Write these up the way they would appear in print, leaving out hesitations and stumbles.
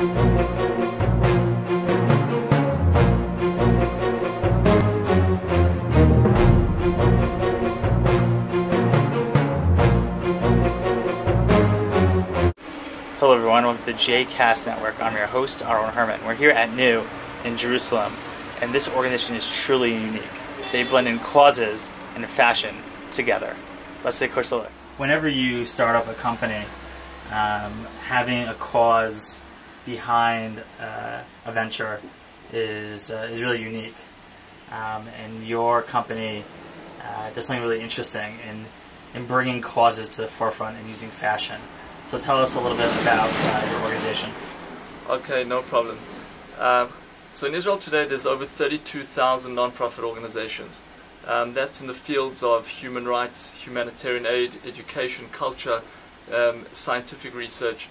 Hello everyone, welcome to the JCast Network. I'm your host, Aaron Herman. We're here at New in Jerusalem, and this organization is truly unique. They blend in causes and fashion together. Let's take a closer look. Whenever you start up a company, having a cause behind a venture is really unique. And your company does something really interesting in bringing causes to the forefront and using fashion. So tell us a little bit about your organization. Okay, no problem. So in Israel today there's over 32,000 non-profit organizations. That's in the fields of human rights, humanitarian aid, education, culture, scientific research.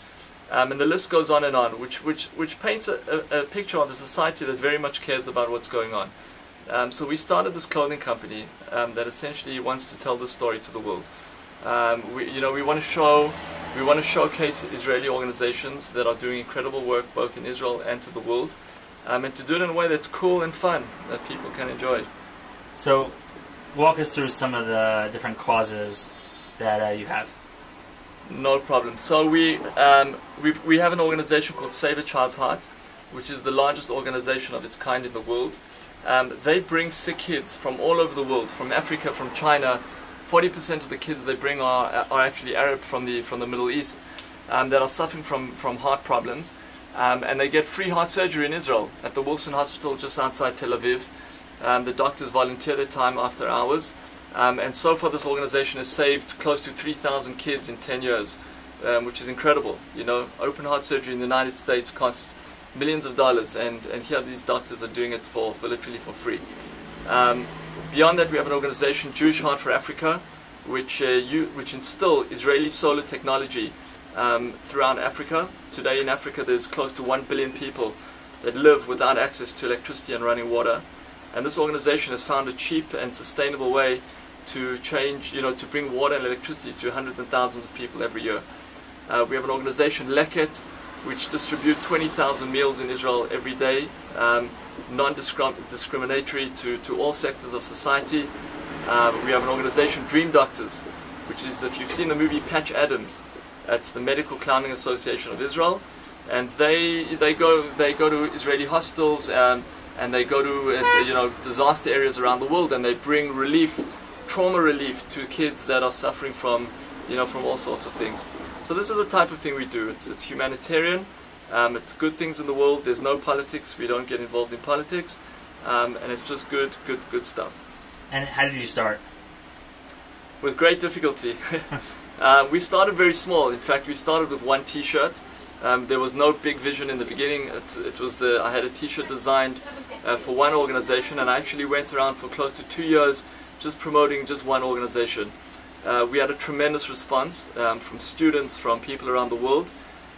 And the list goes on, which paints a picture of a society that very much cares about what's going on. So we started this clothing company that essentially wants to tell this story to the world. We want to showcase Israeli organizations that are doing incredible work both in Israel and to the world, and to do it in a way that's cool and fun that people can enjoy. So, walk us through some of the different causes that you have. No problem. So we have an organization called Save a Child's Heart, which is the largest organization of its kind in the world. They bring sick kids from all over the world, from Africa, from China. 40% of the kids they bring are actually Arab from the Middle East that are suffering from heart problems, and they get free heart surgery in Israel at the Wilson Hospital just outside Tel Aviv. The doctors volunteer their time after hours, and so far this organization has saved close to 3,000 kids in 10 years, which is incredible. You know, open heart surgery in the United States costs millions of dollars, and here these doctors are doing it for literally for free. Beyond that, we have an organization, Jewish Heart for Africa, which instill Israeli solar technology throughout Africa. Today in Africa there's close to 1 billion people that live without access to electricity and running water. And this organization has found a cheap and sustainable way to to bring water and electricity to hundreds and thousands of people every year. We have an organization, Leket, which distribute 20,000 meals in Israel every day, non-discriminatory to all sectors of society. We have an organization, Dream Doctors, which is, if you've seen the movie Patch Adams, that's the Medical Clowning Association of Israel, and they go to Israeli hospitals and they go to disaster areas around the world, and they bring trauma relief to kids that are suffering from all sorts of things. So this is the type of thing we do. It's humanitarian. It's good things in the world. There's no politics. We don't get involved in politics, and it's just good stuff. And how did you start? With great difficulty. We started very small. In fact, we started with one T-shirt. There was no big vision in the beginning. It was I had a T-shirt designed for one organization, and I actually went around for close to 2 years just promoting just one organization. We had a tremendous response from students, from people around the world.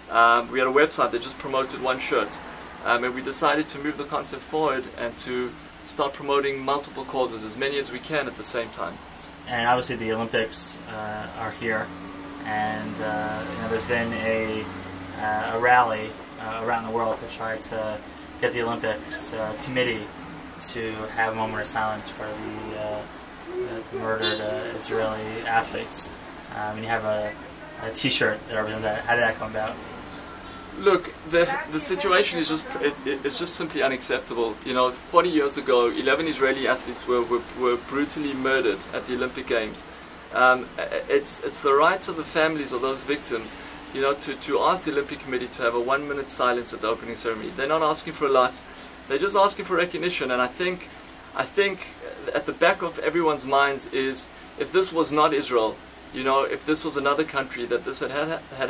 We had a website that just promoted one shirt, and we decided to move the concept forward and to start promoting multiple causes, as many as we can at the same time. And obviously the Olympics are here, and there's been a rally around the world to try to get the Olympics committee to have a moment of silence for the murdered Israeli athletes. And you have a T-shirt that represents that. How did that come about? Look, the situation is just simply unacceptable. 40 years ago, 11 Israeli athletes were brutally murdered at the Olympic Games. It's the rights of the families of those victims, to ask the Olympic Committee to have a 1-minute silence at the opening ceremony. They're not asking for a lot. They're just asking for recognition. And I think at the back of everyone's minds is, if this was not Israel, if this was another country that this had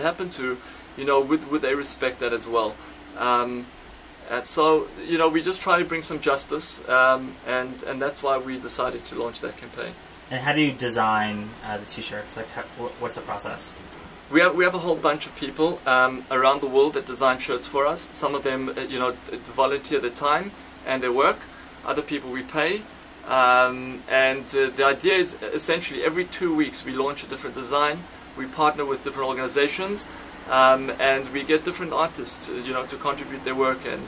happened to, would they respect that as well? And so, we just try to bring some justice, and that's why we decided to launch that campaign. And how do you design the T-shirts? Like, what's the process? We have a whole bunch of people around the world that design shirts for us. Some of them, volunteer their time and their work. Other people we pay. The idea is essentially every 2 weeks we launch a different design. We partner with different organizations, and we get different artists, to contribute their work. And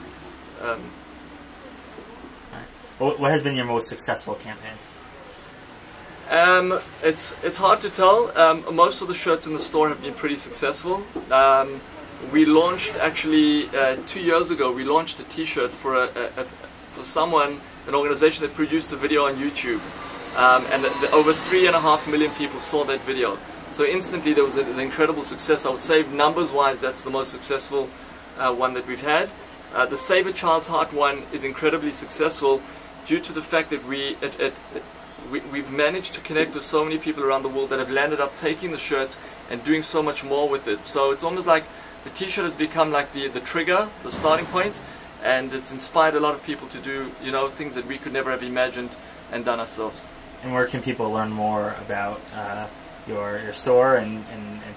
what has been your most successful campaign? It's hard to tell. Most of the shirts in the store have been pretty successful. We launched actually 2 years ago. We launched a T-shirt for an organization that produced a video on YouTube, and over 3.5 million people saw that video. So instantly there was an incredible success. I would say numbers-wise, that's the most successful one that we've had. The Save a Child's Heart one is incredibly successful due to the fact that we've managed to connect with so many people around the world that have landed up taking the shirt and doing so much more with it. So it's almost like the T-shirt has become like the trigger, the starting point, and it's inspired a lot of people to do things that we could never have imagined and done ourselves. And where can people learn more about your store and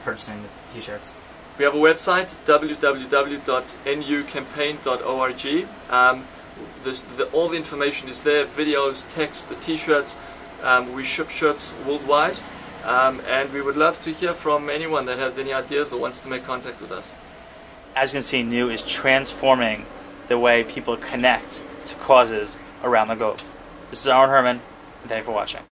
purchasing the T-shirts? We have a website, www.nucampaign.org. All the information is there, videos, text, the T-shirts. We ship shirts worldwide, and we would love to hear from anyone that has any ideas or wants to make contact with us. As you can see, New is transforming the way people connect to causes around the globe. This is Aaron Herman, and thank you for watching.